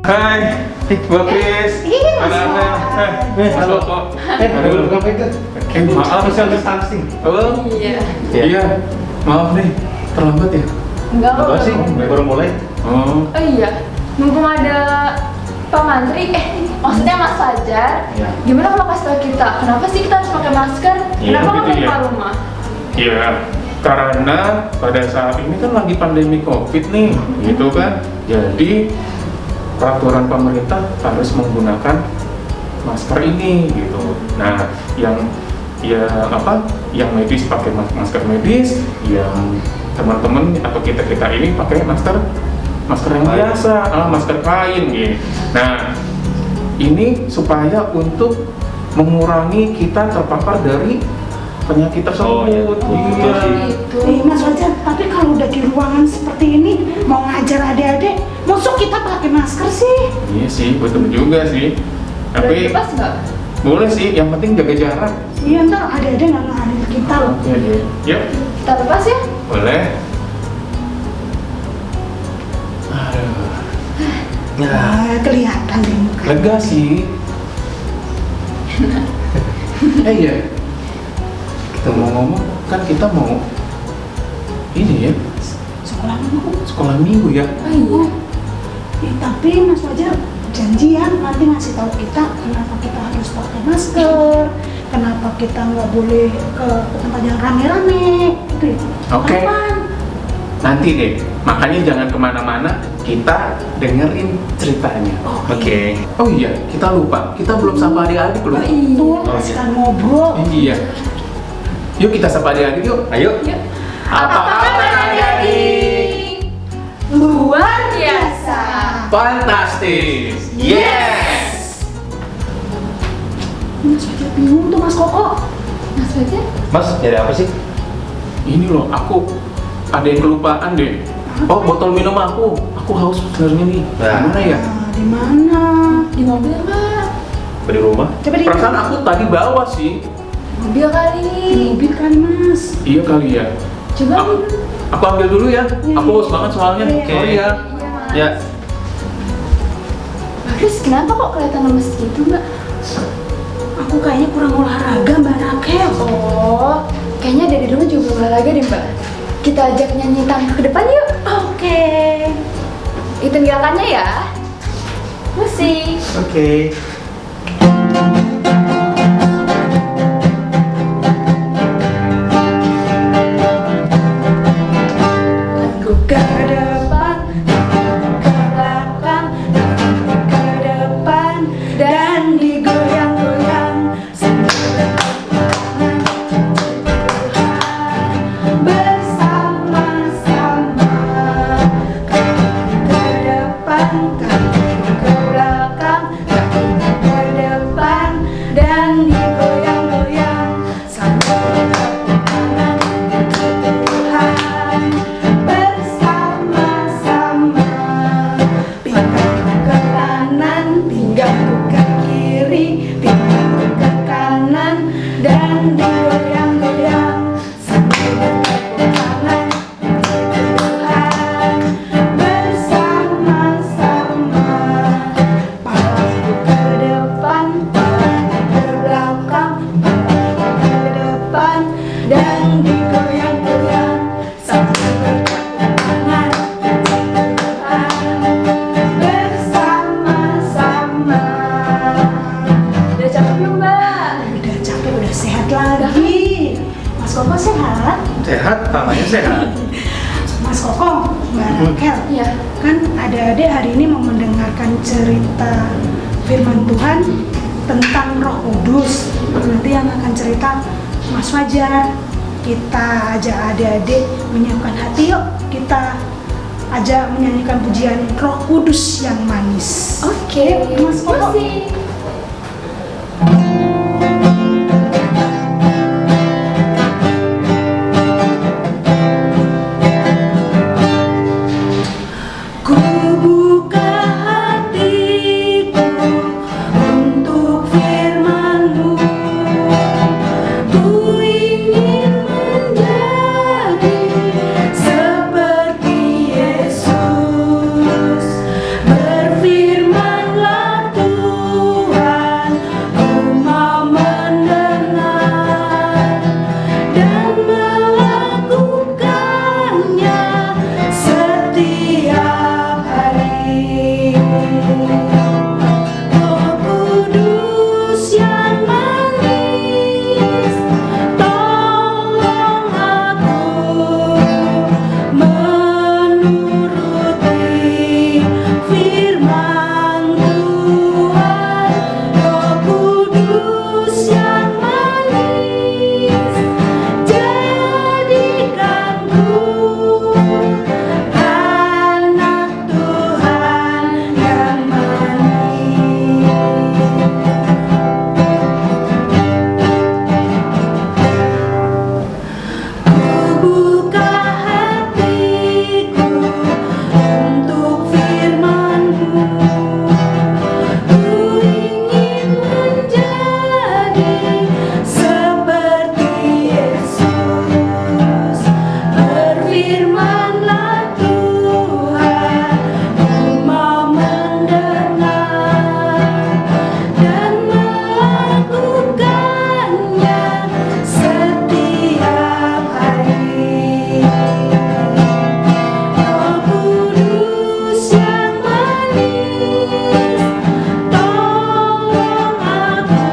Hai, Mbak Kris. Ada apa? Halo. kok. Belum itu. Maaf, Social distancing. Oh, Iya. iya. Maaf nih, terlambat ya? Enggak Apa kok. sih? Baru mulai. Oh, Oh iya. Mumpung ada Pak Mantri, maksudnya Mas Fajar. Iya. Gimana kalau kasih tau kita? Kenapa sih kita harus pakai masker? Iya, Kenapa nggak gitu keluar ya. rumah? iya. Karena pada saat ini kan lagi pandemi COVID nih, gitu kan. Jadi peraturan pemerintah harus menggunakan masker ini, gitu. Nah, yang yang medis pakai masker medis, yang teman-teman atau kita ini pakai masker yang biasa, masker kain gitu. Nah, ini supaya untuk mengurangi kita terpapar dari penyakit tersebut. Iya sih. Gitu. Mas Fajar, tapi kalau udah di ruangan seperti ini mau ngajar adik-adik, masuk kita pakai masker sih? Iya sih, betul juga sih. Udah Tapi lepas nggak? boleh sih, yang penting jaga jarak. Iya, ntar adik-adik nggak ngaruh kita loh. Oke, yuk, Kita lepas ya? boleh. Aduh, Kelihatan deh muka. lega sih. Iya, kita mau ngomong, kan kita mau ini ya, Sekolah mau. sekolah minggu ya. Oh iya. Tapi Mas Fajar janjian nanti ngasih tahu kita kenapa kita harus pakai masker, kenapa kita nggak boleh ke tempat yang rame-rame, gitu ya. Oke. Kapan? Nanti deh, makanya jangan kemana-mana, kita dengerin ceritanya. Oke. Oh iya, kita lupa, kita belum sapa adik-adik loh. Oh iya. Tuh, kasihkan ngobrol. Iya. Yuk kita sapa adik-adik yuk. Ayo. Yuk. Apa kabar adik-adik? Luar biasa. Fantastis. Yes. Mas Fajar bingung tuh Mas Koko. Mas Fajar? Mas, nyari apa sih? Ini loh, aku ada yang kelupaan deh. Oh, botol minum aku. Aku haus sebenarnya nih. Nah. Gimana ya? Di mana? Di mobil nggak? Di rumah. Coba di Perasaan aku tadi bawa sih. Mobil kali. di mobil kali Mas. Iya kali ya. Coba Aku, minum. aku ambil dulu ya. Aku haus banget soalnya. Iya. Sorry ya. Ya. Bagus, kenapa kok kelihatan lemes gitu, Mbak? Aku kayaknya kurang olahraga Mbak Rakel. Oh, kayaknya dari dulu juga belum olahraga deh, Mbak. Kita ajak nyanyi tangga ke depan yuk. Oke. Hitung gerakannya ya. Musik. Oke. Aku ke depan, ke belakang, ke depan, dan digoyang-goyang sambil tangan bersama-sama. Kaki ke depan, kaki ke belakang, kaki ke depan, dan digoyang-goyang sambil tangan Tuhan bersama-sama. Pinggangku ke kanan, pinggangku ke kiri, pinggangku ke kanan, dan digoyang-goyang sambil bertepuk tangan Tuhan bersama-sama. Palaku ke depan, palaku ke belakang, palaku ke depan, dan digoyang-goyang sambil bertepuk tangan Tuhan bersama-sama. Udah capek belum, Mbak? Udah capek, udah sehat lagi. Mas Koko sehat? Sehat, namanya sehat. Mas Koko, Mbak Rakel, Iya. kan adik-adik hari ini mau mendengarkan cerita firman Tuhan tentang Roh Kudus. Nanti yang akan cerita Mas Fajar. Kita ajak adik-adik menyiapkan hati, yuk kita ajak menyanyikan pujian Roh Kudus yang manis. Oke, Mas Koko. musik. Ku buka hatiku untuk firman-Mu. Ku ingin menjadi seperti Yesus, berfirman Firman-Nya Tuhan, ku mau mendengar dan melakukannya setiap hari. Roh Kudus yang manis, tolong aku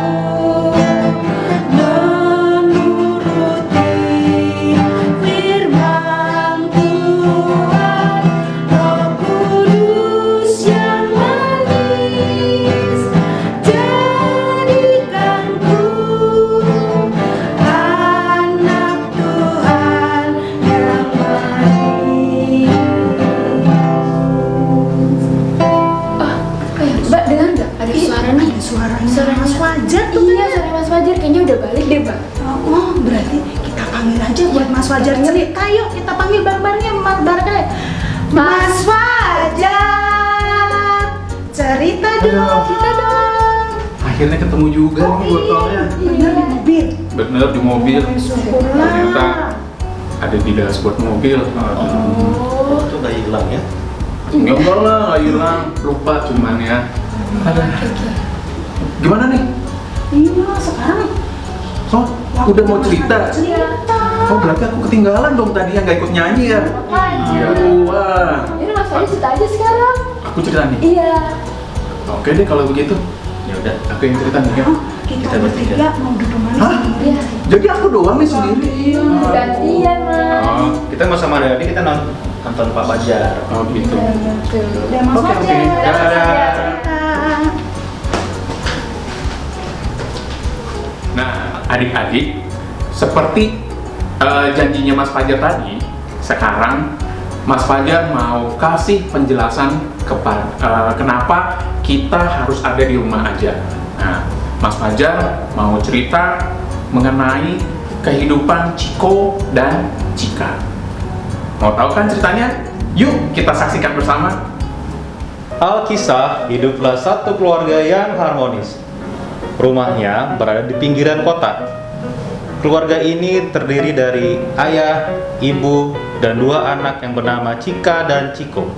menuruti firman Tuhan. Roh Kudus yang manis, jadikanku anak Tuhan yang manis. Mbak dengar nggak? Ada suara nih. Ada suaranya Suaranya Mas Fajar tuh. Iya, suara Mas Fajar kayaknya udah balik deh, Mbak. Oh, berarti kita panggil aja buat Mas Fajar cerita. Yuk, kita panggil bareng-barengnya bareng-bareng. Mas Fajar, cerita dong. Cerita dong. Akhirnya ketemu juga nih botolnya. Bener di mobil. Bener di mobil. Syukurlah. Ternyata ada di dashboard mobil. Oh, itu nggak hilang ya? Enggak lah, nggak hilang. Lupa cuman ya. Ada. Gimana nih? Iya, sekarang Oh, udah mau cerita? cerita. Oh, berarti aku ketinggalan dong tadi yang nggak ikut nyanyi ya? Makanya. Wah, Ini Mas Fajar cerita aja sekarang. aku cerita nih. Iya. Oke deh kalau begitu. Ya udah. Aku yang cerita nih ya. Oh, kita bertiga mau duduk mana? Hah? Iya. Jadi aku doang nih sendiri. Gantian, Mas. Oh, Kita mau sama Dadi, kita nonton Pak Fajar. oh gitu. Tuh. Dan Mas Oke, Fajar. dadah. Cerita. Nah, adik-adik, seperti janjinya Mas Fajar tadi, sekarang Mas Fajar mau kasih penjelasan kenapa kita harus ada di rumah aja. Nah, Mas Fajar mau cerita mengenai kehidupan Ciko dan Cika. Mau tahu kan ceritanya? Yuk kita saksikan bersama. Alkisah, hiduplah satu keluarga yang harmonis. Rumahnya berada di pinggiran kota. Keluarga ini terdiri dari ayah, ibu, dan dua anak yang bernama Cika dan Ciko.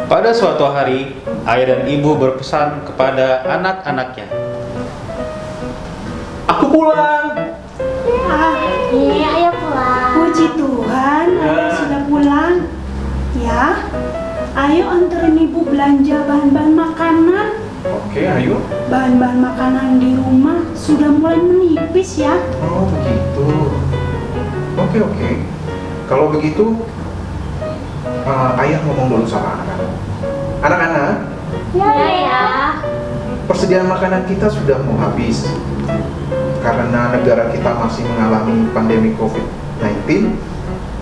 Pada suatu hari, ayah dan ibu berpesan kepada anak-anaknya, "Aku pulang." Iya, ayo pulang. Puji Tuhan, ayah sudah pulang. Ya, ayo anterin ibu belanja bahan-bahan makanan. Oke, ayo. Bahan-bahan makanan di rumah sudah mulai menipis ya. Oh begitu. Oke. Kalau begitu, ayah ngomong dulu sama anak-anak. Anak-anak, Ya, ya. persediaan makanan kita sudah mau habis. Karena negara kita masih mengalami pandemi COVID-19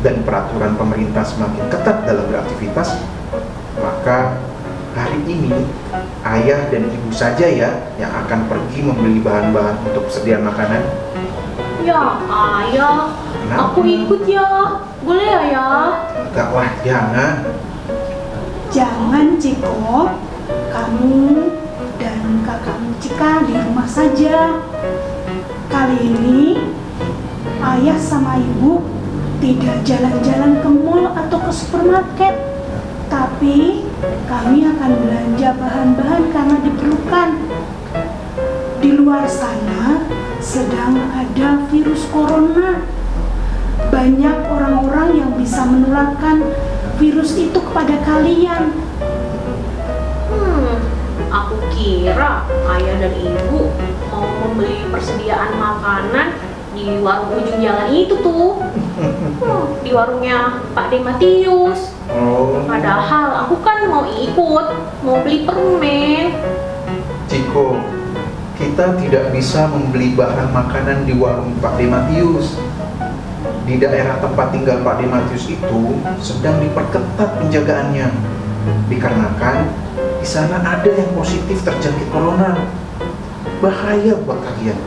dan peraturan pemerintah semakin ketat dalam beraktivitas, maka hari ini ayah dan ibu saja ya yang akan pergi membeli bahan-bahan untuk persediaan makanan. Ya, ayah. Kenapa? Aku ikut ya. Boleh ya, ya? Enggak, wah jangan. Jangan Ciko, kamu dan kakakmu Cika di rumah saja. Kali ini ayah sama ibu tidak jalan-jalan ke mall atau ke supermarket, tapi kami akan belanja bahan-bahan karena diperlukan. Di luar sana sedang ada virus corona. Banyak orang-orang yang bisa menularkan virus itu kepada kalian. Aku kira ayah dan ibu mau membeli persediaan makanan di warung ujung jalan itu tuh. Di warungnya Pak De Matius. Oh, Padahal aku kan mau ikut, mau beli permen. Ciko, kita tidak bisa membeli bahan makanan di warung Pak De Matius. Di daerah tempat tinggal Pak De Matius itu sedang diperketat penjagaannya, dikarenakan di sana ada yang positif terjangkit corona. Bahaya buat kalian.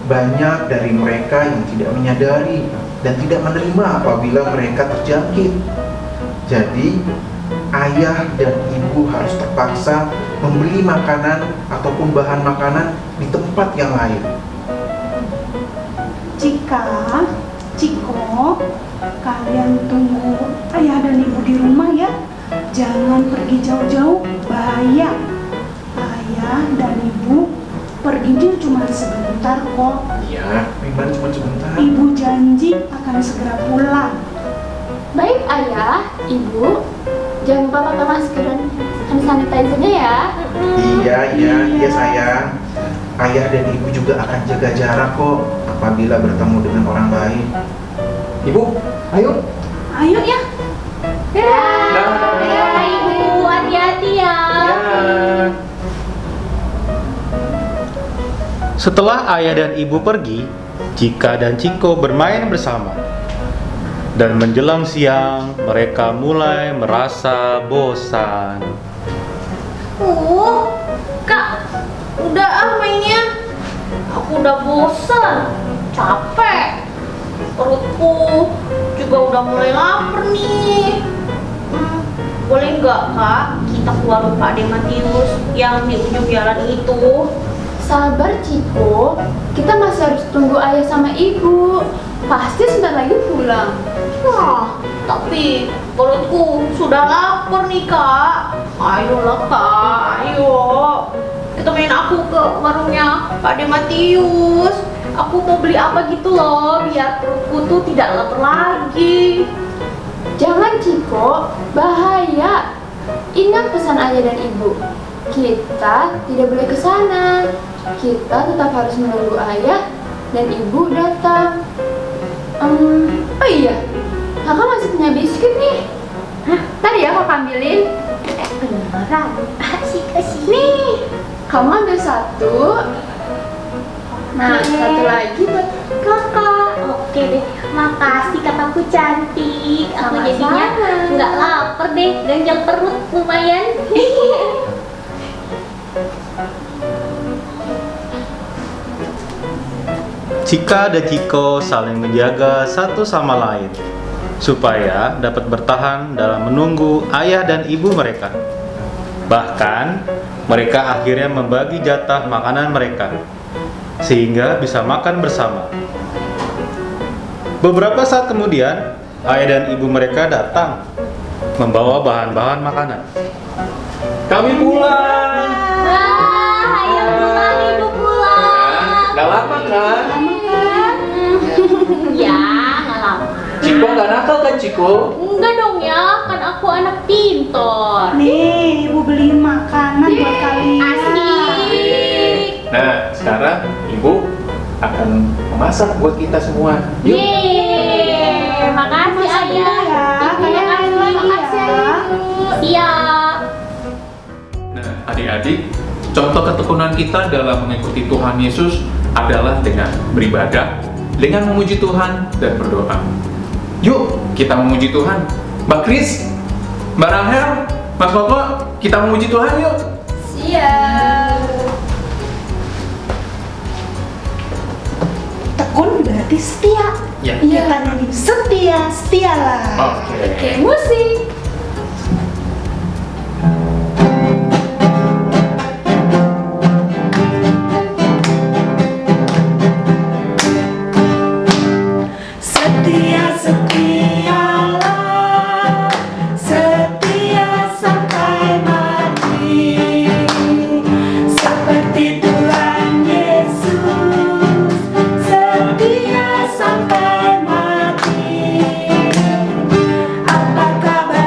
Banyak dari mereka yang tidak menyadari dan tidak menerima apabila mereka terjangkit. Jadi, ayah dan ibu harus terpaksa membeli makanan ataupun bahan makanan di tempat yang lain. Cika, Ciko, kalian tunggu ayah dan ibu di rumah ya. Jangan pergi jauh-jauh, bahaya. Ayah dan ibu perginya cuma sebentar kok. Iya, memang cuma sebentar. Ibu janji akan segera pulang. Baik ayah, ibu, jangan lupa pakai masker dan hand sanitizer-nya ya. Iya sayang. Ayah dan ibu juga akan jaga jarak kok apabila bertemu dengan orang lain. Ibu, ayo. Ayo ya. Ya, ibu, hati-hati ya. Setelah ayah dan ibu pergi, Cika dan Ciko bermain bersama. Dan menjelang siang, mereka mulai merasa bosan. Kak, udah mainnya. Aku udah bosan, capek. Perutku juga udah mulai lapar nih. Boleh nggak kak, kita ke warung Pak De Matius yang di ujung jalan itu? Sabar Ciko, kita masih harus tunggu ayah sama ibu. Pasti sebentar lagi pulang. Wah, tapi perutku sudah lapar nih kak. Ayolah kak, ayo. Kita main aku ke warungnya Pak De Matius. Aku mau beli apa gitu loh, biar perutku tuh tidak lapar lagi. Jangan Ciko, bahaya. Ingat pesan ayah dan ibu. Kita tidak boleh ke sana. Kita tetap harus menunggu ayah dan ibu datang. Oh iya, kakak masih punya biskuit nih. Tadi ya kakak ambilin. Beneran? Kasih. Nih, kamu ambil satu. Nah, satu lagi buat kakak. Oke deh, makasih kakakku cantik. Aku Sama-sama. jadinya nggak lapar deh, ganjal perut lumayan. Cika dan Ciko saling menjaga satu sama lain supaya dapat bertahan dalam menunggu ayah dan ibu mereka. Bahkan, mereka akhirnya membagi jatah makanan mereka sehingga bisa makan bersama. Beberapa saat kemudian, ayah dan ibu mereka datang membawa bahan-bahan makanan. Kami pulang. Wah, ayo pulang, ibu pulang. Nggak lama kan? Ya, nggak lama. Ciko nggak nakal kan Ciko? Enggak dong ya, kan aku anak pintar. Nih, ibu beliin makanan buat kalian. Asik. Nah, sekarang ibu akan memasak buat kita semua. Yuk. Yeay, makasih Masak dulu ayah. ya, Ibu, kalian makasih, lagi makasih ya. ayah. Siap. Nah, adik-adik, contoh ketekunan kita dalam mengikuti Tuhan Yesus adalah dengan beribadah, dengan memuji Tuhan dan berdoa. Yuk, kita memuji Tuhan. Mbak Kris, Mbak Rahel, Mas Koko, kita memuji Tuhan yuk. Siap. Tekun berarti setia. Ya. Kita nyanyi setia, setialah. Oke. Oke, musik. Setia, setialah, setia sampai mati. Seperti Tuhan Yesus, setia sampai mati. Apa kabar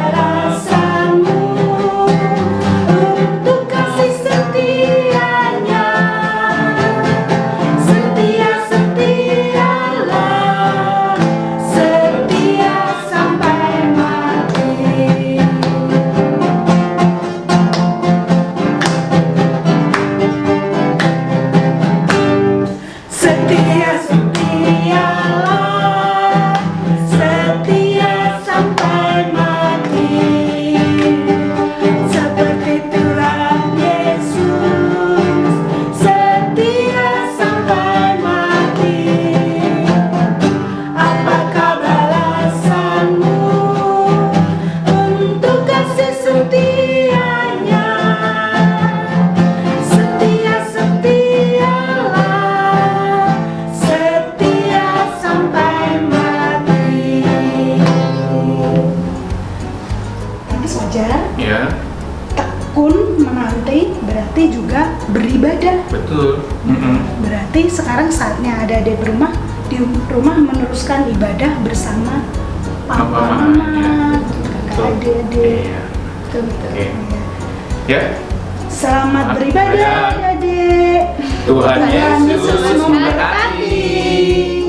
berarti juga beribadah. Betul. Berarti sekarang saatnya adik-adik di rumah meneruskan ibadah bersama papa mama, kakak adik-adik. Iya. Betul, betul. Oke. Iya. Ya, Selamat Selamat beribadah beribadah. adik-adik. Tuhan Tuhan Yesus Yesus memberkati. memberkati.